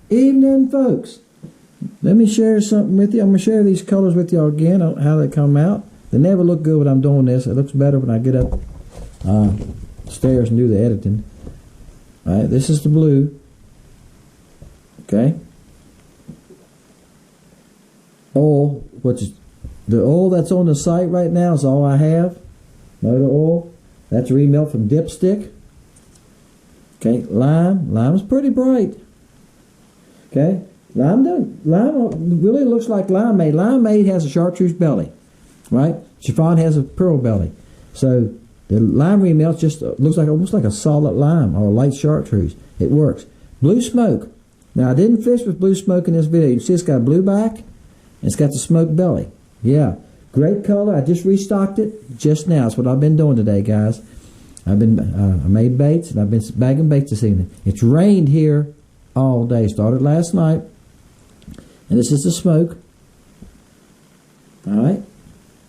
Evening, folks. Let me share something with you. I'm going to share these colors with you again, how they come out. They never look good when I'm doing this. It looks better when I get up stairs and do the editing. All right, this is the blue. Okay. Oil, which is the oil that's on the site right now is all I have. Motor oil. That's remelt from dipstick. Okay, lime. Lime is pretty bright. Okay, lime really looks like limeade. Limeade has a chartreuse belly, right? Chiffon has a pearl belly. So the lime remelt just looks like almost like a solid lime or a light chartreuse. It works. Blue smoke. Now I didn't fish with blue smoke in this video. You see it's got a blue back and it's got the smoke belly. Yeah, great color. I just restocked it just now. That's what I've been doing today, guys. I made baits and I've been bagging baits this evening. It's rained here all day. Started last night. And this is the smoke. Alright.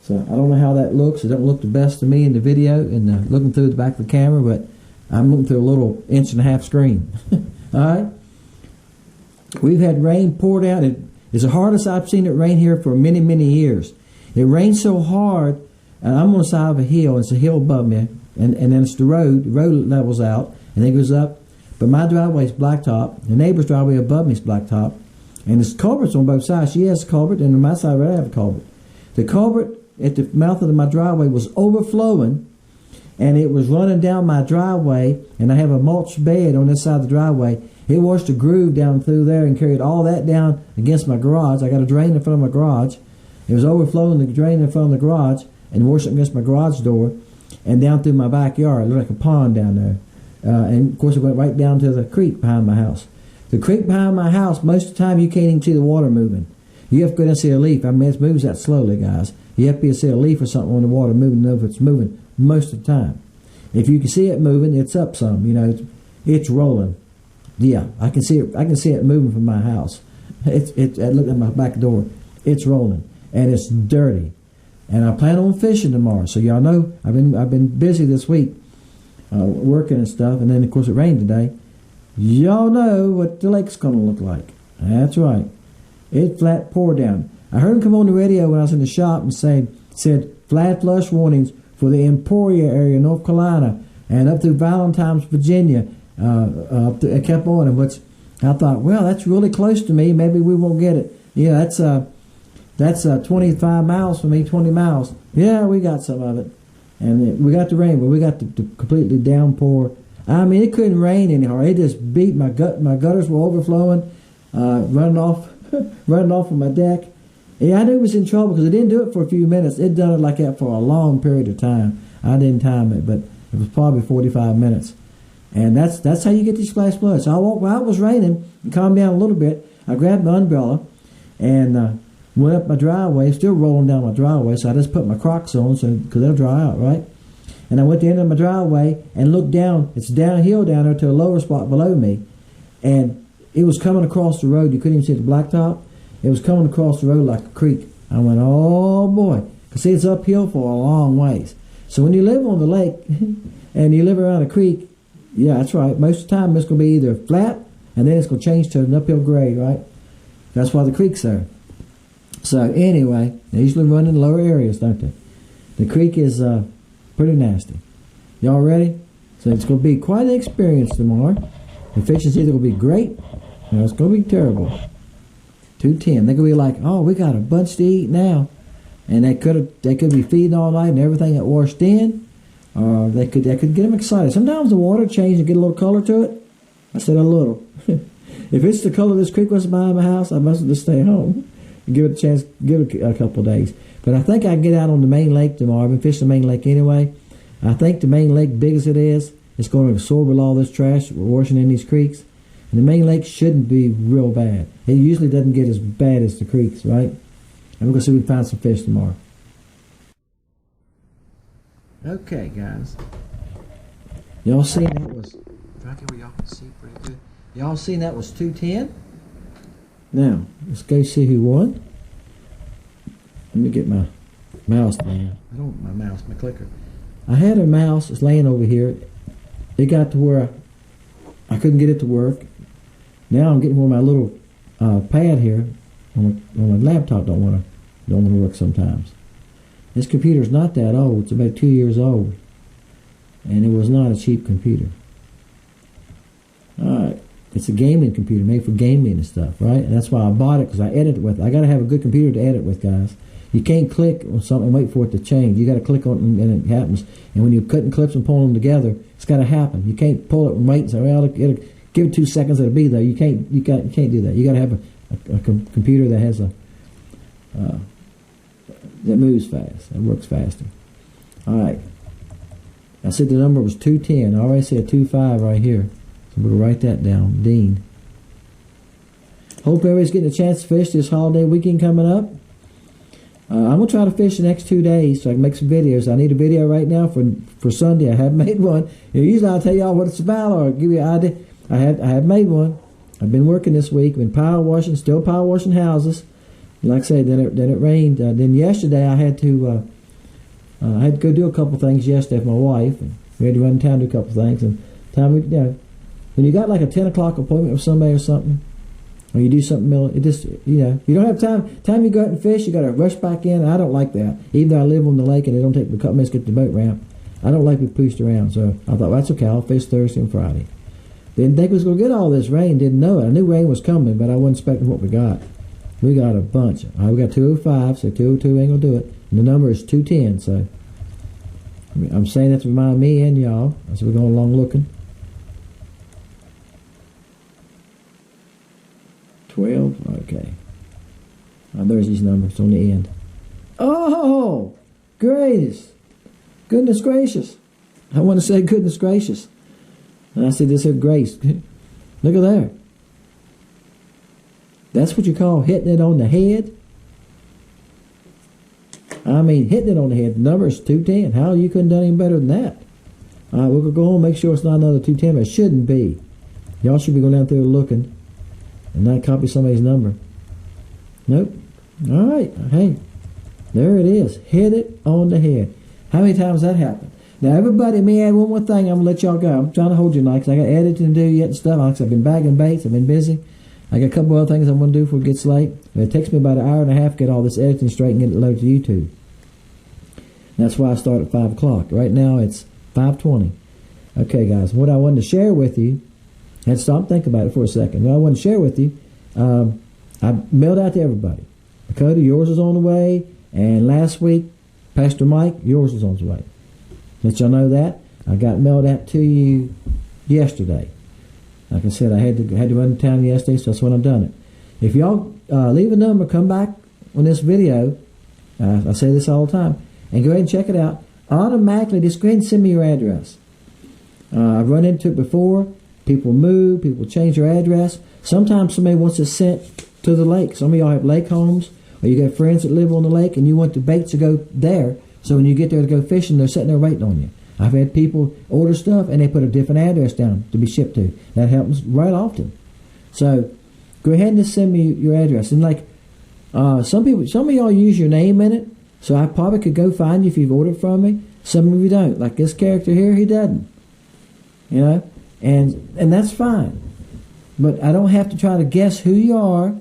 So I don't know how that looks. It don't look the best to me in the video and looking through the back of the camera, but I'm looking through a little 1.5-inch screen. Alright. We've had rain pour down. It's the hardest I've seen it rain here for many, many years. It rains so hard, and I'm on the side of a hill. It's a hill above me, and then it's the road. The road levels out, and then it goes up. But my driveway is blacktop. The neighbor's driveway above me is blacktop. And there's culverts on both sides. She has a culvert, and on my side I have a culvert. The culvert at the mouth of my driveway was overflowing, and it was running down my driveway, and I have a mulch bed on this side of the driveway. It washed a groove down through there and carried all that down against my garage. I got a drain in front of my garage. It was overflowing the drain in front of the garage and washed up against my garage door and down through my backyard. It looked like a pond down there. And of course it went right down to the creek behind my house. The creek behind my house, most of the time you can't even see the water moving. You have to go down and see a leaf. I mean, it moves that slowly, guys. You have to be able to see a leaf or something on the water moving to know if it's moving most of the time. If you can see it moving, it's up some. You know, it's rolling. Yeah, I can see it. I can see it moving from my house. I look at my back door. It's rolling, and it's dirty. And I plan on fishing tomorrow. So y'all know I've been busy this week, working and stuff. And then of course it rained today. Y'all know what the lake's gonna look like. That's right. It flat pour down. I heard him come on the radio when I was in the shop and said flat flush warnings for the Emporia area, North Carolina, and up through Valentine's, Virginia. It kept on, and I thought, well, that's really close to me. Maybe we won't get it. Yeah, that's 25 miles from me, 20 miles. Yeah, we got some of it, and we got the rain, but we got the completely downpour. I mean, it couldn't rain any harder. It just beat my gut. My gutters were overflowing, running off from my deck. Yeah, I knew it was in trouble because it didn't do it for a few minutes. It done it like that for a long period of time. I didn't time it, but it was probably 45 minutes. And that's how you get these flash floods. So I walked while it was raining and calmed down a little bit. I grabbed my umbrella and went up my driveway, still rolling down my driveway. So I just put my Crocs on because they'll dry out, right? And I went to the end of my driveway and looked down. It's downhill down there to a lower spot below me. And it was coming across the road. You couldn't even see the blacktop. It was coming across the road like a creek. I went, oh boy. Because see, it's uphill for a long ways. So when you live on the lake and you live around a creek, yeah, that's right. Most of the time it's going to be either flat and then it's going to change to an uphill grade, right? That's why the creek's there. So anyway, they usually run in lower areas, don't they? The creek is pretty nasty. Y'all ready? So it's going to be quite an experience tomorrow. The fishing's either going to be great or it's going to be terrible. 2:10. They're going to be like, oh, we got a bunch to eat now. And they could be feeding all night and everything that washed in. They could get them excited. Sometimes the water changes and get a little color to it. I said a little. If it's the color this creek was behind my house, I must just stay home and give it a chance, give it a couple of days. But I think I can get out on the main lake tomorrow. I've been fishing the main lake anyway. I think the main lake, big as it is, it's going to absorb all this trash washing in these creeks. And the main lake shouldn't be real bad. It usually doesn't get as bad as the creeks, right? And we're going to see if we can find some fish tomorrow. Okay, guys. Y'all seen that was... Try to get where y'all can see pretty good. Y'all seen that was 2:10? Now, let's go see who won. Let me get my mouse, man. I don't my mouse, my clicker. I had a mouse that's laying over here. It got to where I couldn't get it to work. Now I'm getting where my little pad here on my laptop don't want to work sometimes. This computer's not that old. It's about 2 years old, and it was not a cheap computer. All right, it's a gaming computer made for gaming and stuff, right? And that's why I bought it, because I edit with. I got to have a good computer to edit with, guys. You can't click on something and wait for it to change. You got to click on it and it happens. And when you're cutting clips and pulling them together, it's got to happen. You can't pull it and wait and say, well, it'll give it 2 seconds, it'll be there. You can't do that. You got to have a computer that has that moves fast, that works faster. All right. I said the number was 210. I already said 25 right here. So we'll write that down. Dean. Hope everybody's getting a chance to fish this holiday weekend coming up. I'm going to try to fish the next 2 days so I can make some videos. I need a video right now for Sunday. I haven't made one. Usually I'll tell y'all what it's about or give you an idea. I have made one. I've been working this week. Been power washing, still power washing houses. Like I say, then it rained. Then yesterday I had to go do a couple things yesterday with my wife. And we had to run in town and do a couple things. And when you got like a 10 o'clock appointment with somebody or something, or you do something, it just, you don't have time. Time you go out and fish, you got to rush back in. I don't like that. Even though I live on the lake and it don't take a couple minutes to get to the boat ramp, I don't like to be pushed around. So I thought, well, that's okay. I'll fish Thursday and Friday. Didn't think we was going to get all this rain. Didn't know it. I knew rain was coming, but I wasn't expecting what we got. We got a bunch. We got 205, so 202 ain't going to do it. And the number is 210, so I'm saying that to remind me and y'all as we're going along looking. 12, okay. There's these numbers on the end. Oh, goodness gracious. I want to say goodness gracious. And I said this here grace. Look at there. That's what you call hitting it on the head? I mean, hitting it on the head. The number is 210. How you couldn't have done any better than that? All right, we're going to go home and make sure it's not another 210, but it shouldn't be. Y'all should be going down through looking and not copy somebody's number. Nope. All right. Hey, there it is. Hit it on the head. How many times that happened? Now, everybody, may add one more thing. I'm going to let y'all go. I'm trying to hold you tonight because I got editing to do yet and stuff. Like I've been bagging baits. I've been busy. I got a couple other things I'm going to do before it gets late. It takes me about an hour and a half to get all this editing straight and get it loaded to YouTube. That's why I start at 5 o'clock. Right now, it's 5:20. Okay, guys, what I wanted to share with you, and stop thinking about it for a second. What I wanted to share with you, I mailed out to everybody. Dakota, yours is on the way, and last week, Pastor Mike, yours is on the way. Let y'all know that. I got mailed out to you yesterday. Like I said, I had to run to town yesterday, so that's when I've done it. If y'all leave a number, come back on this video, I say this all the time, and go ahead and check it out. Automatically, just go ahead and send me your address. I've run into it before. People move, people change their address. Sometimes somebody wants it sent to the lake. Some of y'all have lake homes, or you got friends that live on the lake, and you want the baits to go there, so when you get there to go fishing, they're sitting there waiting on you. I've had people order stuff, and they put a different address down to be shipped to. That happens right often. So go ahead and just send me your address. And like some of y'all use your name in it, so I probably could go find you if you've ordered from me. Some of you don't. Like this character here, he doesn't. And that's fine. But I don't have to try to guess who you are,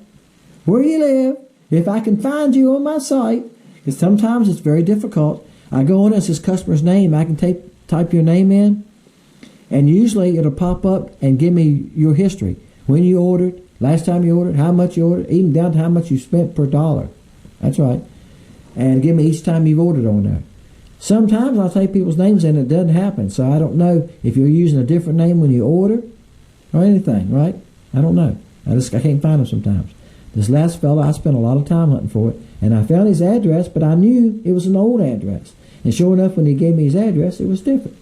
where you live, if I can find you on my site, because sometimes it's very difficult. I go on, it says customer's name. I can type your name in, and usually it'll pop up and give me your history. When you ordered, last time you ordered, how much you ordered, even down to how much you spent per dollar. That's right. And give me each time you've ordered on there. Sometimes I'll take people's names and it doesn't happen, so I don't know if you're using a different name when you order or anything, right? I don't know. I can't find them sometimes. This last fella, I spent a lot of time hunting for it, and I found his address, but I knew it was an old address. And sure enough, when he gave me his address, it was different.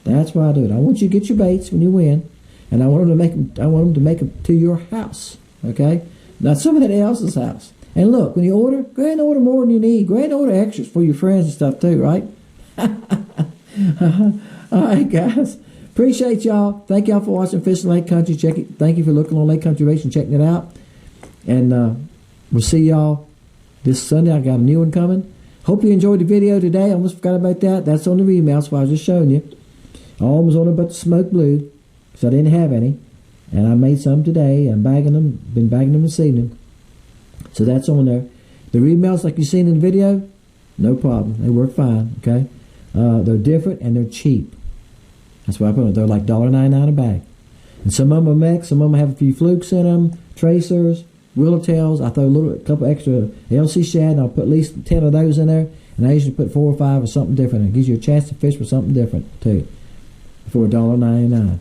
That's why I do it. I want you to get your baits when you win, and I want them to make them to your house, okay? Not somebody else's house. And look, when you order, go ahead and order more than you need. Go ahead and order extras for your friends and stuff too, right? All right, guys. Appreciate y'all. Thank y'all for watching Fishing Lake Country. Thank you for looking on Lake Country Race and checking it out. And we'll see y'all this Sunday. I got a new one coming. Hope you enjoyed the video today. I almost forgot about that. That's on the remounts, so I was just showing you. I almost on about the smoke blue, because I didn't have any. And I made some today. I'm bagging them. Been bagging them this evening. So that's on there. The remounts like you've seen in the video, no problem. They work fine, okay? They're different and they're cheap. That's why I put them. They're like $1.99 a bag. And some of them are mixed. Some of them have a few flukes in them, tracers, willowtails. I throw a couple extra LC shad, and I'll put at least 10 of those in there. And I usually put 4 or 5 or something different. It gives you a chance to fish for something different too, for $1.99.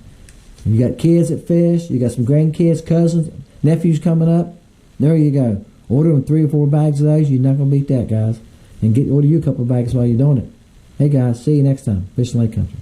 You got kids that fish. You got some grandkids, cousins, nephews coming up. There you go. Order them 3 or 4 bags of those. You're not gonna beat that, guys. And order you a couple of bags while you're doing it. Hey guys, see you next time. Fishing Lake Country.